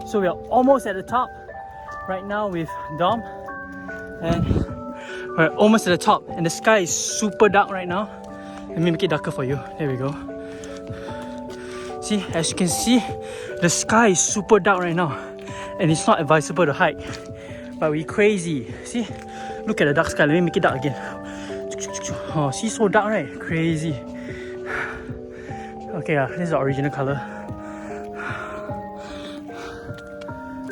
So we are almost at the top right now with Dom, and we're almost at the top, and the sky is super dark right now. Let me make it darker for you. There we go. See, as you can see, the sky is super dark right now, and it's not advisable to hike, but we crazy. See, look at the dark sky. Let me make it dark again. Oh, see, so dark, right? Crazy. Okay, this is the original color.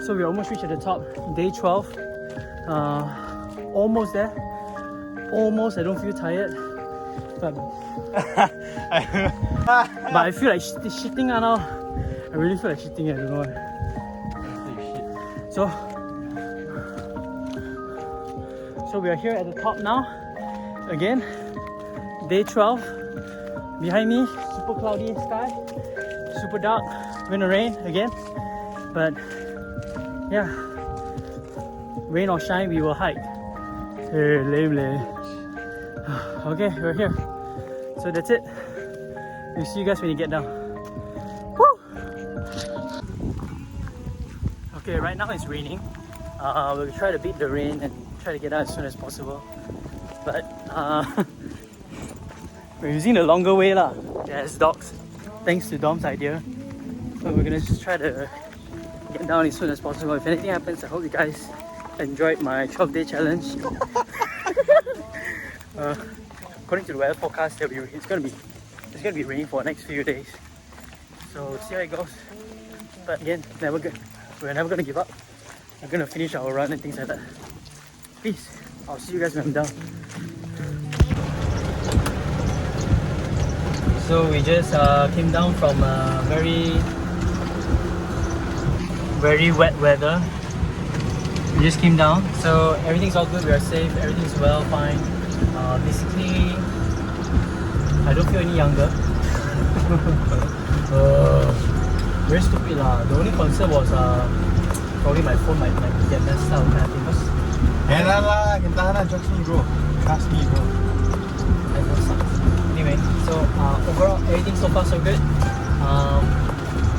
So we almost reached at the top. Day 12. Almost there. Almost. I don't feel tired, but I feel like shitting now. I really feel like shitting. I don't know why. So we are here at the top now. Again, day 12. Behind me, super cloudy sky, super dark, gonna rain again. But yeah, rain or shine, we will hike. Hey, lame. Okay, we're here. So that's it. We'll see you guys when you get down. Woo! Okay, right now it's raining. We'll try to beat the rain and try to get out as soon as possible. But we're using the longer way lah. As dogs, thanks to Dom's idea. So we're gonna just try to get down as soon as possible. If anything happens, I hope you guys enjoyed my 12-day challenge. According to the weather forecast, it's gonna be raining for the next few days. So we'll see how it goes. But again, we're never gonna give up. We're gonna finish our run and things like that. Peace. I'll see you guys when I'm down. So we just came down from very wet weather. We just came down, so everything's all good. We are safe. Everything's well, fine. Basically, I don't feel any younger. Very stupid lah. The only concern was probably my phone might get messed up kind of thing. Trust me, bro. Anyway, so overall everything so far so good.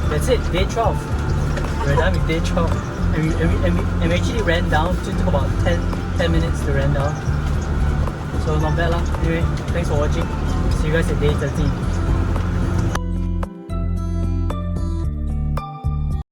That's it, day 12. We're done with day 12. And we actually ran down. It took about 10 minutes to run down. So not bad lah. Anyway, thanks for watching. See you guys at day 13.